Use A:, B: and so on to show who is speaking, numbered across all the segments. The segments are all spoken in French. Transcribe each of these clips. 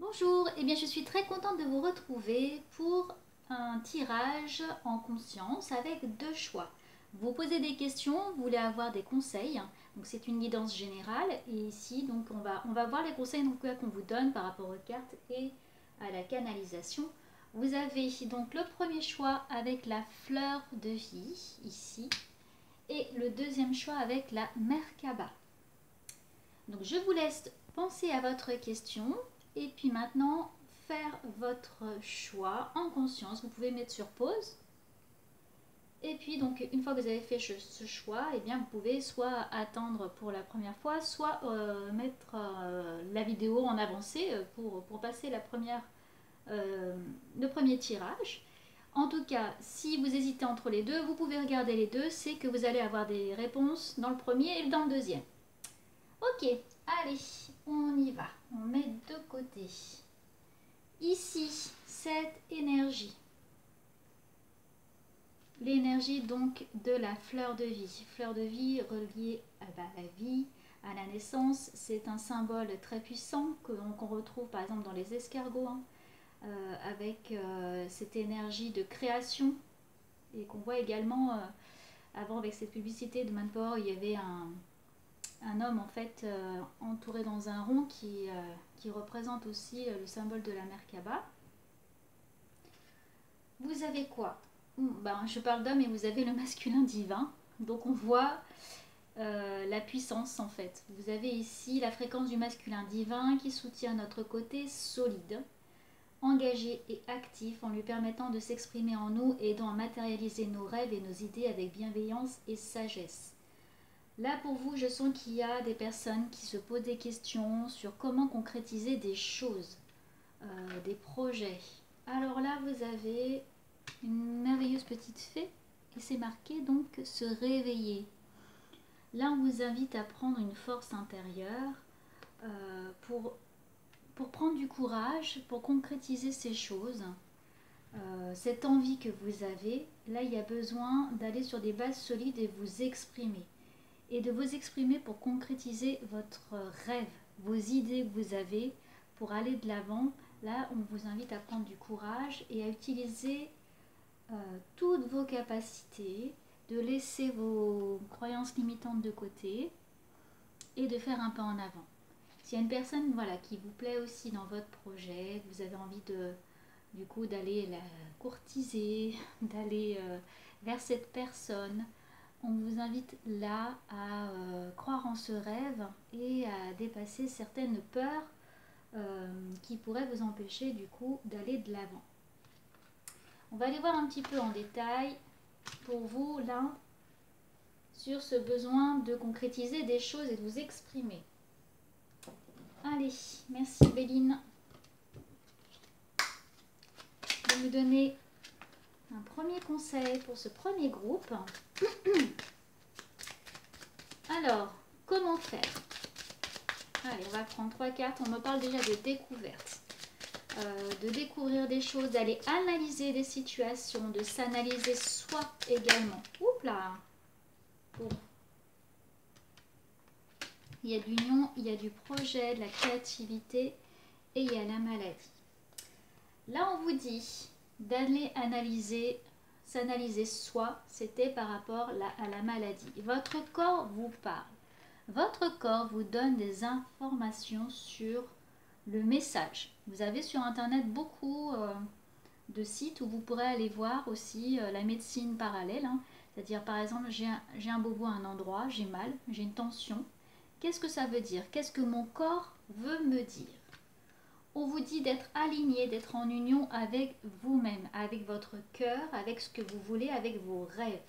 A: Bonjour, eh bien je suis très contente de vous retrouver pour un tirage en conscience avec deux choix. Vous posez des questions, vous voulez avoir des conseils, donc c'est une guidance générale et ici donc on va voir les conseils qu'on vous donne par rapport aux cartes et à la canalisation. Vous avez donc le premier choix avec la fleur de vie ici et le deuxième choix avec la Merkaba. Donc je vous laisse penser à votre question et puis maintenant faire votre choix en conscience. Vous pouvez mettre sur pause. Et puis donc une fois que vous avez fait ce choix, eh bien vous pouvez soit attendre pour la première fois, soit mettre la vidéo en avancée pour passer le premier tirage. En tout cas, si vous hésitez entre les deux, vous pouvez regarder les deux. C'est que vous allez avoir des réponses dans le premier et dans le deuxième. Ok, allez, on y va. On met de côté. Ici, cette énergie. L'énergie donc de la fleur de vie. Fleur de vie reliée à la vie, à la naissance. C'est un symbole très puissant qu'on retrouve par exemple dans les escargots, avec cette énergie de création. Et qu'on voit également, avant avec cette publicité de Manpower, il y avait un homme en fait entouré dans un rond qui représente aussi le symbole de la Merkaba. Vous avez quoi? Je parle d'homme et vous avez le masculin divin. Donc on voit la puissance en fait. Vous avez ici la fréquence du masculin divin qui soutient notre côté solide, engagé et actif en lui permettant de s'exprimer en nous, aidant à matérialiser nos rêves et nos idées avec bienveillance et sagesse. Là, pour vous, je sens qu'il y a des personnes qui se posent des questions sur comment concrétiser des choses, des projets. Alors là, vous avez une merveilleuse petite fée et c'est marqué donc se réveiller. Là, on vous invite à prendre une force intérieure pour prendre du courage, pour concrétiser ces choses. Cette envie que vous avez, là, il y a besoin d'aller sur des bases solides et vous exprimer. Et de vous exprimer pour concrétiser votre rêve, vos idées que vous avez pour aller de l'avant. Là, on vous invite à prendre du courage et à utiliser toutes vos capacités, de laisser vos croyances limitantes de côté et de faire un pas en avant. S'il y a une personne qui vous plaît aussi dans votre projet, vous avez envie d'aller la courtiser, d'aller vers cette personne, on vous invite là à croire en ce rêve et à dépasser certaines peurs qui pourraient vous empêcher d'aller de l'avant. On va aller voir un petit peu en détail pour vous là sur ce besoin de concrétiser des choses et de vous exprimer. Allez, merci Béline de me donner un premier conseil pour ce premier groupe. Alors, comment faire? Allez, on va prendre 3 cartes. On me parle déjà de découverte. De découvrir des choses, d'aller analyser des situations, de s'analyser soi également. Oups là! Bon. Il y a de l'union, il y a du projet, de la créativité et il y a la maladie. Là, on vous dit d'aller s'analyser soi, c'était par rapport à la maladie. Votre corps vous parle. Votre corps vous donne des informations sur le message. Vous avez sur internet beaucoup de sites où vous pourrez aller voir aussi la médecine parallèle. C'est-à-dire par exemple, j'ai un bobo à un endroit, j'ai mal, j'ai une tension. Qu'est-ce que ça veut dire? Qu'est-ce que mon corps veut me dire? On vous dit d'être aligné, d'être en union avec vous-même, avec votre cœur, avec ce que vous voulez, avec vos rêves.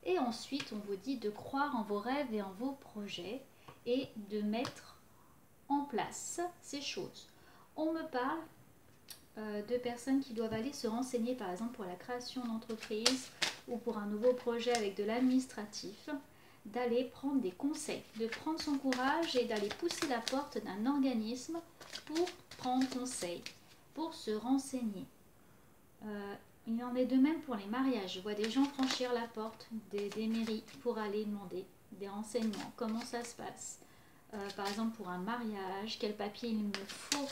A: Et ensuite, on vous dit de croire en vos rêves et en vos projets et de mettre en place ces choses. On me parle de personnes qui doivent aller se renseigner, par exemple, pour la création d'entreprise ou pour un nouveau projet avec de l'administratif, d'aller prendre des conseils, de prendre son courage et d'aller pousser la porte d'un organisme pour prendre conseil, pour se renseigner. Il en est de même pour les mariages. Je vois des gens franchir la porte des mairies pour aller demander des renseignements. Comment ça se passe? Par exemple pour un mariage, quel papier il me faut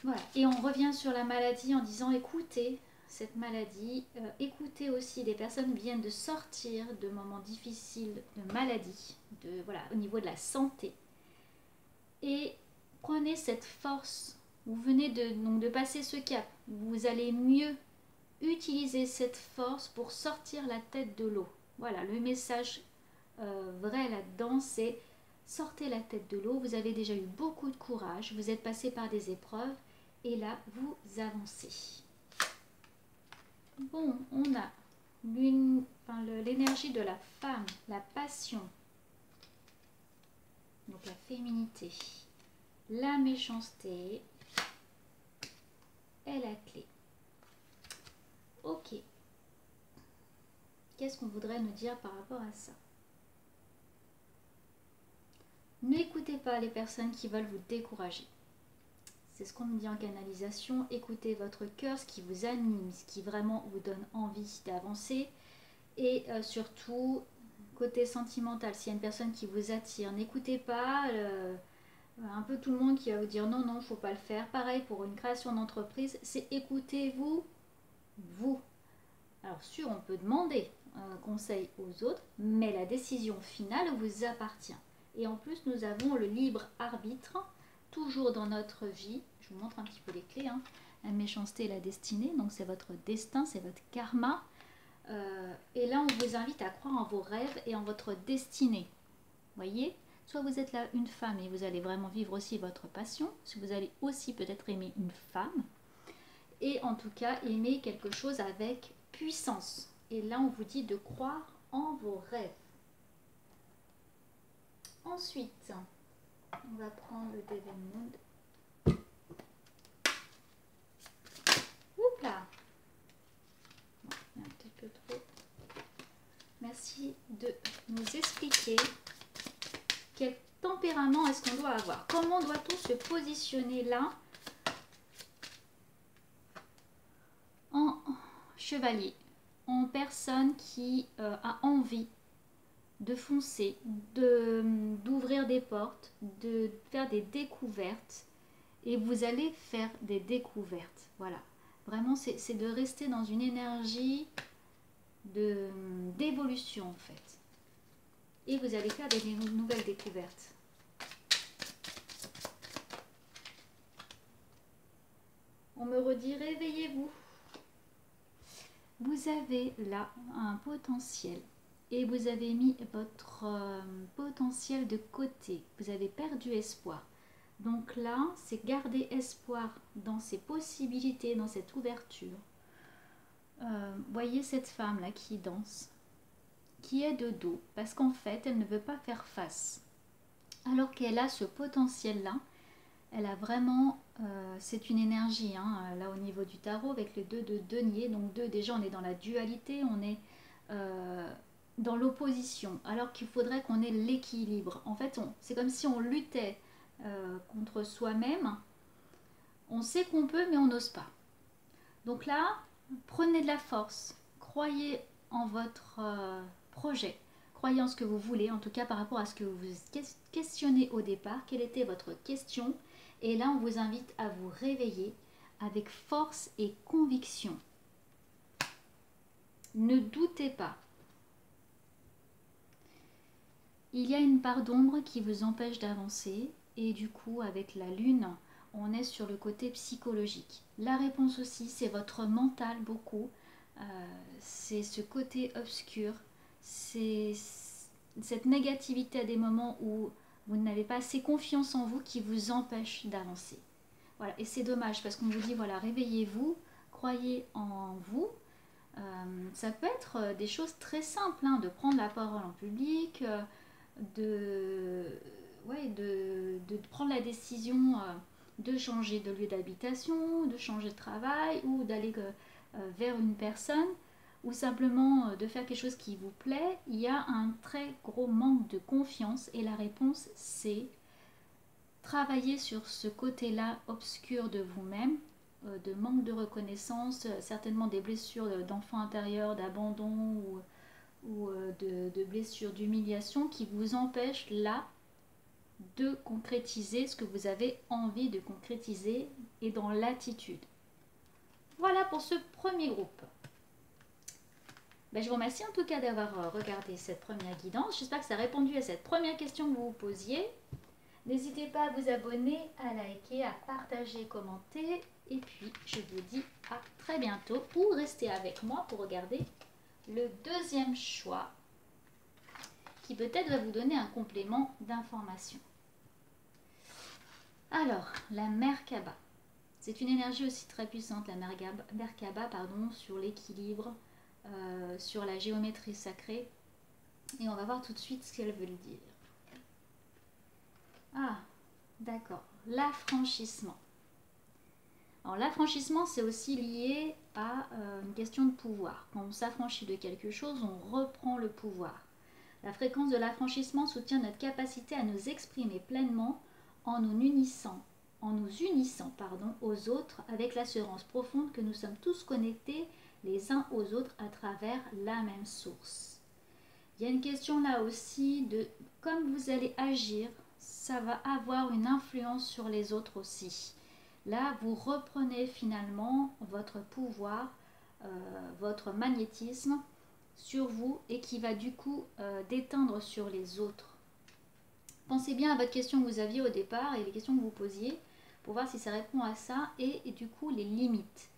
A: Voilà. Et on revient sur la maladie en disant écoutez cette maladie, écoutez aussi, des personnes viennent de sortir de moments difficiles de maladie, voilà, au niveau de la santé. Et prenez cette force, vous venez de passer ce cap, vous allez mieux utiliser cette force pour sortir la tête de l'eau. Voilà, le message vrai là-dedans, c'est sortez la tête de l'eau, vous avez déjà eu beaucoup de courage, vous êtes passé par des épreuves, et là, vous avancez. Bon, on a l'énergie de la femme, la passion, donc la féminité, la méchanceté et la clé. Ok. Qu'est-ce qu'on voudrait nous dire par rapport à ça? N'écoutez pas les personnes qui veulent vous décourager. C'est ce qu'on nous dit en canalisation. Écoutez votre cœur, ce qui vous anime, ce qui vraiment vous donne envie d'avancer. Et surtout, côté sentimental, s'il y a une personne qui vous attire, n'écoutez pas un peu tout le monde qui va vous dire non, non, il ne faut pas le faire. Pareil pour une création d'entreprise, c'est écoutez-vous, vous. Alors sûr, on peut demander conseil aux autres, mais la décision finale vous appartient. Et en plus, nous avons le libre arbitre, toujours dans notre vie. Je vous montre un petit peu les clés. Hein. La méchanceté et la destinée, donc c'est votre destin, c'est votre karma. Et là, on vous invite à croire en vos rêves et en votre destinée. Voyez, soit vous êtes là une femme et vous allez vraiment vivre aussi votre passion, si vous allez aussi peut-être aimer une femme, et en tout cas aimer quelque chose avec puissance. Et là, on vous dit de croire en vos rêves. Ensuite, on va prendre le Devil Mood. Oups là, un petit peu trop. Merci de nous expliquer quel tempérament est-ce qu'on doit avoir. Comment doit-on se positionner là en chevalier, en personne qui a envie de foncer, d'ouvrir des portes, de faire des découvertes. Et vous allez faire des découvertes. Voilà. Vraiment, c'est de rester dans une énergie d'évolution en fait. Et vous allez faire des nouvelles découvertes. On me redit réveillez-vous. Vous avez là un potentiel et vous avez mis votre potentiel de côté. Vous avez perdu espoir. Donc là, c'est garder espoir dans ces possibilités, dans cette ouverture. Voyez cette femme là qui danse, qui est de dos, parce qu'en fait, elle ne veut pas faire face. Alors qu'elle a ce potentiel-là, elle a vraiment, c'est une énergie, hein, là au niveau du tarot, avec le 2 de denier. Donc 2, déjà, on est dans la dualité, on est dans l'opposition, alors qu'il faudrait qu'on ait l'équilibre. En fait, c'est comme si on luttait contre soi-même. On sait qu'on peut, mais on n'ose pas. Donc là, prenez de la force, croyez en votre projet, croyez en ce que vous voulez, en tout cas par rapport à ce que vous vous questionnez au départ, quelle était votre question, et là on vous invite à vous réveiller avec force et conviction. Ne doutez pas. Il y a une part d'ombre qui vous empêche d'avancer, et du coup avec la lune, on est sur le côté psychologique. La réponse aussi, c'est votre mental beaucoup. C'est ce côté obscur. C'est cette négativité à des moments où vous n'avez pas assez confiance en vous qui vous empêche d'avancer. Voilà. Et c'est dommage parce qu'on vous dit, voilà, réveillez-vous, croyez en vous. Ça peut être des choses très simples, hein, de prendre la parole en public, de prendre la décision de changer de lieu d'habitation, de changer de travail ou d'aller vers une personne ou simplement de faire quelque chose qui vous plaît. Il y a un très gros manque de confiance et la réponse c'est travailler sur ce côté-là obscur de vous-même, de manque de reconnaissance, certainement des blessures d'enfant intérieur, d'abandon ou de blessures d'humiliation qui vous empêchent là de concrétiser ce que vous avez envie de concrétiser et dans l'attitude. Voilà pour ce premier groupe. Ben, je vous remercie en tout cas d'avoir regardé cette première guidance. J'espère que ça a répondu à cette première question que vous vous posiez. N'hésitez pas à vous abonner, à liker, à partager, commenter. Et puis, je vous dis à très bientôt ou restez avec moi pour regarder le deuxième choix qui peut-être va vous donner un complément d'information. Alors, la Merkaba. C'est une énergie aussi très puissante, la Merkaba, sur l'équilibre, sur la géométrie sacrée. Et on va voir tout de suite ce qu'elle veut dire. Ah, d'accord. L'affranchissement. Alors, l'affranchissement, c'est aussi lié à une question de pouvoir. Quand on s'affranchit de quelque chose, on reprend le pouvoir. La fréquence de l'affranchissement soutient notre capacité à nous exprimer pleinement en nous unissant aux autres avec l'assurance profonde que nous sommes tous connectés les uns aux autres à travers la même source. Il y a une question là aussi de comme vous allez agir, ça va avoir une influence sur les autres aussi. Là, vous reprenez finalement votre pouvoir, votre magnétisme sur vous et qui va du coup déteindre sur les autres. Pensez bien à votre question que vous aviez au départ et les questions que vous posiez pour voir si ça répond à ça et du coup les limites.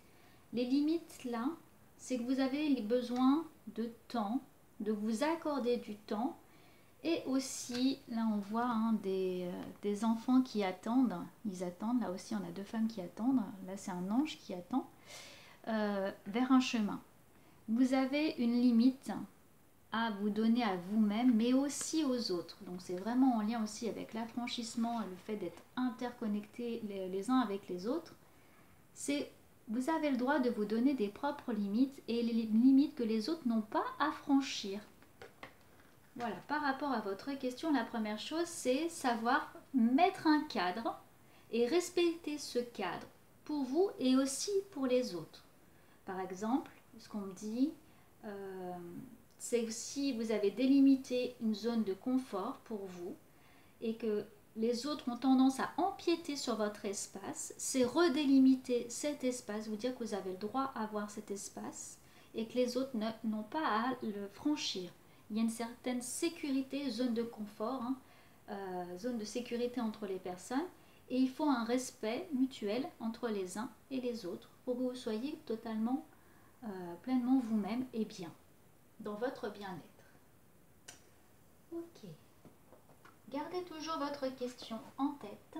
A: Les limites là, c'est que vous avez besoin de temps, de vous accorder du temps et aussi, là on voit des enfants qui attendent, ils attendent, là aussi on a deux femmes qui attendent, là c'est un ange qui attend vers un chemin. Vous avez une limite à vous donner à vous-même, mais aussi aux autres. Donc c'est vraiment en lien aussi avec l'affranchissement et le fait d'être interconnectés les uns avec les autres. C'est vous avez le droit de vous donner des propres limites et les limites que les autres n'ont pas à franchir. Voilà, par rapport à votre question, la première chose, c'est savoir mettre un cadre et respecter ce cadre pour vous et aussi pour les autres. Par exemple, ce qu'on me dit, c'est que si vous avez délimité une zone de confort pour vous et que les autres ont tendance à empiéter sur votre espace, c'est redélimiter cet espace, vous dire que vous avez le droit à avoir cet espace et que les autres n'ont pas à le franchir. Il y a une certaine sécurité, zone de confort, zone de sécurité entre les personnes et il faut un respect mutuel entre les uns et les autres pour que vous soyez totalement, pleinement vous-même et bien, dans votre bien-être. Ok. Gardez toujours votre question en tête.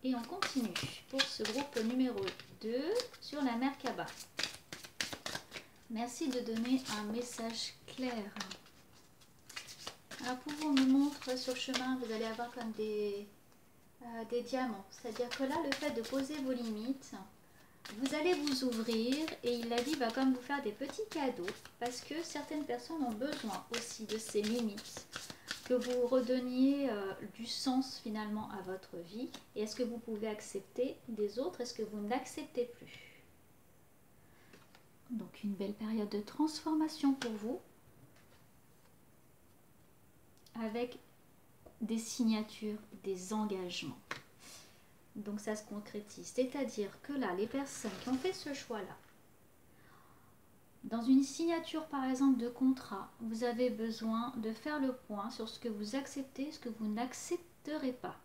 A: Et on continue pour ce groupe numéro 2 sur la Merkaba. Merci de donner un message clair. Alors pour vous, on me montre sur le chemin, vous allez avoir comme des diamants. C'est-à-dire que là, le fait de poser vos limites, vous allez vous ouvrir et la vie va comme vous faire des petits cadeaux parce que certaines personnes ont besoin aussi de ces limites, que vous redonniez du sens finalement à votre vie. Et est-ce que vous pouvez accepter des autres? Est-ce que vous n'acceptez plus? Donc une belle période de transformation pour vous avec des signatures, des engagements. Donc ça se concrétise, c'est-à-dire que là, les personnes qui ont fait ce choix-là, dans une signature par exemple de contrat, vous avez besoin de faire le point sur ce que vous acceptez, ce que vous n'accepterez pas.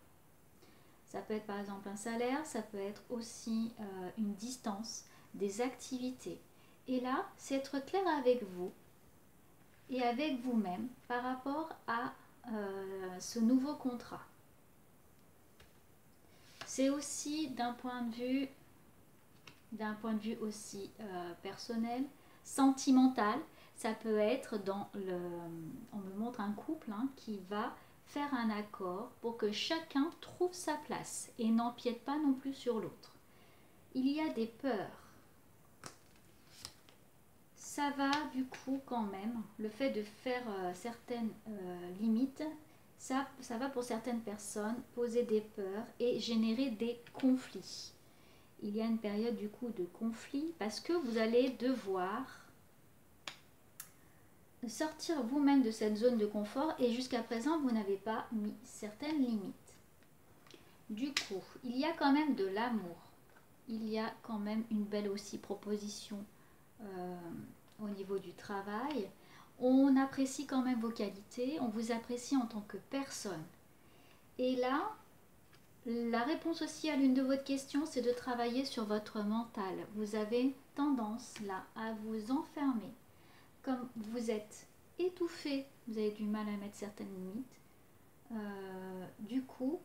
A: Ça peut être par exemple un salaire, ça peut être aussi une distance, des activités. Et là, c'est être clair avec vous et avec vous-même par rapport à ce nouveau contrat. C'est aussi d'un point de vue aussi personnel, sentimental. Ça peut être on me montre un couple qui va faire un accord pour que chacun trouve sa place et n'empiète pas non plus sur l'autre. Il y a des peurs. Ça va du coup quand même, le fait de faire certaines limites, ça va pour certaines personnes poser des peurs et générer des conflits. Il y a une période du coup de conflit parce que vous allez devoir sortir vous-même de cette zone de confort et jusqu'à présent, vous n'avez pas mis certaines limites. Du coup, il y a quand même de l'amour. Il y a quand même une belle aussi proposition au niveau du travail. On apprécie quand même vos qualités, on vous apprécie en tant que personne. Et là, la réponse aussi à l'une de vos questions, c'est de travailler sur votre mental. Vous avez tendance là à vous enfermer. Comme vous êtes étouffé, vous avez du mal à mettre certaines limites. Du coup,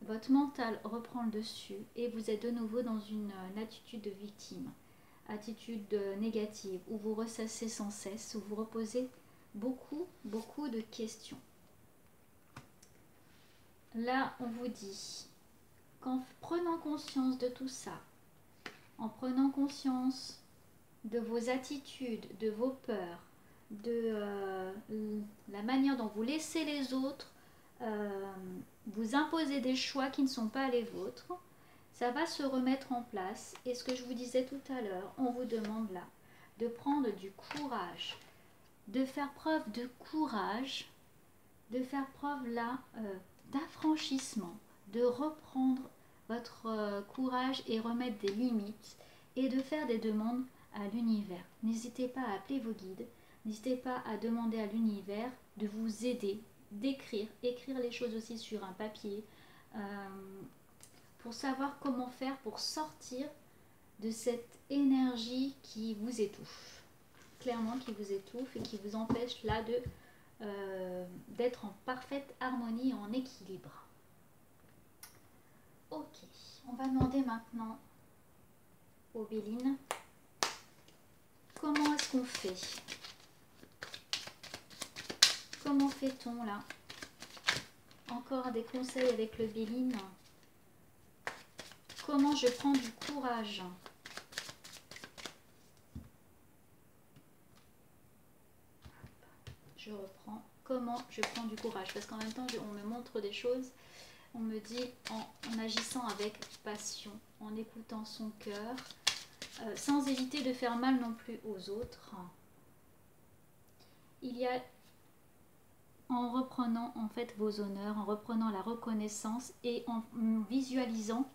A: votre mental reprend le dessus et vous êtes de nouveau dans une attitude de victime, attitude négative, où vous ressassez sans cesse, où vous reposez beaucoup de questions. Là, on vous dit qu'en prenant conscience de tout ça, en prenant conscience de vos attitudes, de vos peurs, de la manière dont vous laissez les autres vous imposer des choix qui ne sont pas les vôtres, ça va se remettre en place. Et ce que je vous disais tout à l'heure, on vous demande là de prendre du courage, de faire preuve de courage, de faire preuve là d'affranchissement, de reprendre votre courage et remettre des limites et de faire des demandes à l'univers. N'hésitez pas à appeler vos guides, n'hésitez pas à demander à l'univers de vous aider, d'écrire, écrire les choses aussi sur un papier pour savoir comment faire pour sortir de cette énergie qui vous étouffe, clairement qui vous étouffe et qui vous empêche là d'être en parfaite harmonie, en équilibre. Ok, on va demander maintenant aux Bélines comment est-ce qu'on fait. Comment fait-on là? Encore des conseils avec le Béline. Comment je prends du courage? Je reprends. Comment je prends du courage? Parce qu'en même temps, on me montre des choses. On me dit en agissant avec passion, en écoutant son cœur, sans éviter de faire mal non plus aux autres. Il y a en reprenant en fait vos honneurs, en reprenant la reconnaissance et en visualisant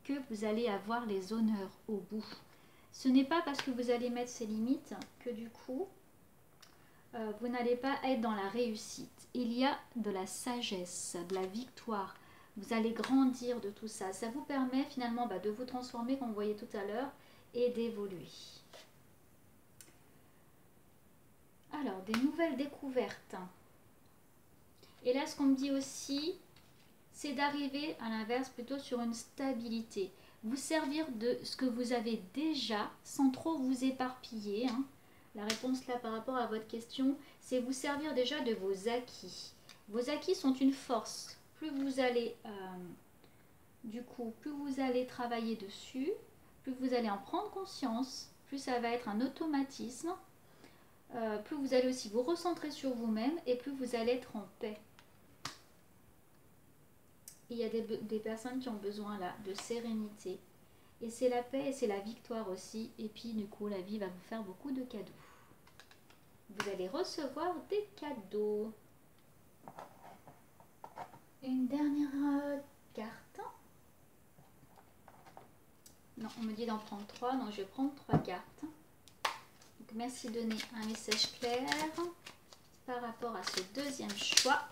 A: que vous allez avoir les honneurs au bout. Ce n'est pas parce que vous allez mettre ces limites que du coup, vous n'allez pas être dans la réussite. Il y a de la sagesse, de la victoire. Vous allez grandir de tout ça. Ça vous permet finalement de vous transformer, comme vous voyez tout à l'heure, et d'évoluer. Alors, des nouvelles découvertes. Et là, ce qu'on me dit aussi, c'est d'arriver à l'inverse plutôt sur une stabilité. Vous servir de ce que vous avez déjà sans trop vous éparpiller. La réponse là par rapport à votre question, c'est vous servir déjà de vos acquis. Vos acquis sont une force. Plus vous allez, plus vous allez travailler dessus, plus vous allez en prendre conscience, plus ça va être un automatisme, plus vous allez aussi vous recentrer sur vous-même et plus vous allez être en paix. Il y a des personnes qui ont besoin là de sérénité. Et c'est la paix et c'est la victoire aussi. Et puis du coup, la vie va vous faire beaucoup de cadeaux. Vous allez recevoir des cadeaux. Une dernière carte. Non, on me dit d'en prendre 3. Donc je vais prendre 3 cartes. Donc merci de donner un message clair par rapport à ce deuxième choix.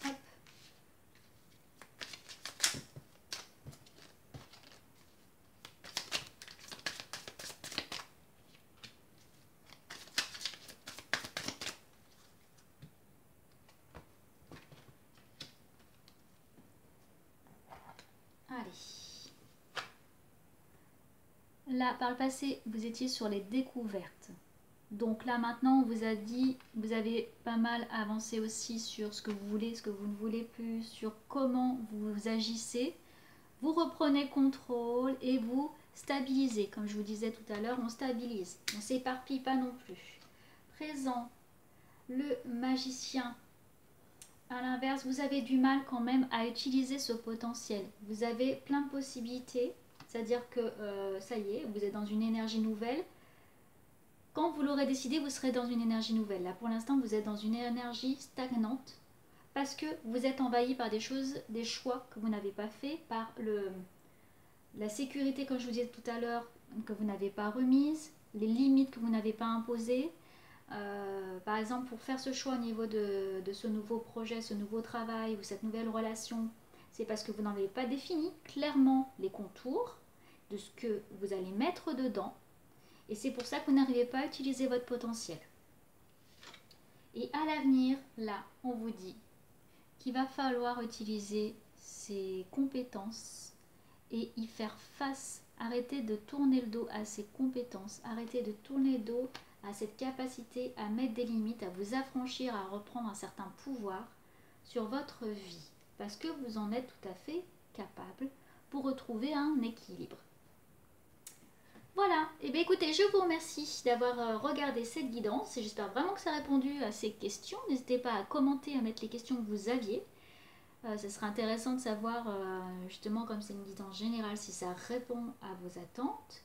A: Hop. Là, par le passé, vous étiez sur les découvertes. Donc là, maintenant, on vous a dit, vous avez pas mal avancé aussi sur ce que vous voulez, ce que vous ne voulez plus, sur comment vous agissez. Vous reprenez contrôle et vous stabilisez. Comme je vous disais tout à l'heure, on stabilise. On ne s'éparpille pas non plus. Présent, le magicien. À l'inverse, vous avez du mal quand même à utiliser ce potentiel. Vous avez plein de possibilités. C'est-à-dire que ça y est, vous êtes dans une énergie nouvelle. Quand vous l'aurez décidé, vous serez dans une énergie nouvelle. Là, pour l'instant, vous êtes dans une énergie stagnante parce que vous êtes envahi par des choses, des choix que vous n'avez pas fait, par la sécurité, comme je vous disais tout à l'heure, que vous n'avez pas remise, les limites que vous n'avez pas imposées. Par exemple, pour faire ce choix au niveau de ce nouveau projet, ce nouveau travail ou cette nouvelle relation, c'est parce que vous n'avez pas défini clairement les contours de ce que vous allez mettre dedans. Et c'est pour ça que vous n'arrivez pas à utiliser votre potentiel. Et à l'avenir, là, on vous dit qu'il va falloir utiliser ces compétences et y faire face. Arrêtez de tourner le dos à ces compétences. Arrêtez de tourner le dos à cette capacité à mettre des limites, à vous affranchir, à reprendre un certain pouvoir sur votre vie. Parce que vous en êtes tout à fait capable pour retrouver un équilibre. Voilà, et bien écoutez, je vous remercie d'avoir regardé cette guidance et j'espère vraiment que ça a répondu à ces questions. N'hésitez pas à commenter, à mettre les questions que vous aviez. Ce serait intéressant de savoir, justement, comme c'est une guidance générale, si ça répond à vos attentes.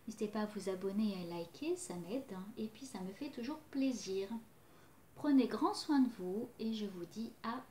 A: N'hésitez pas à vous abonner et à liker, ça m'aide. Et puis ça me fait toujours plaisir. Prenez grand soin de vous et je vous dis à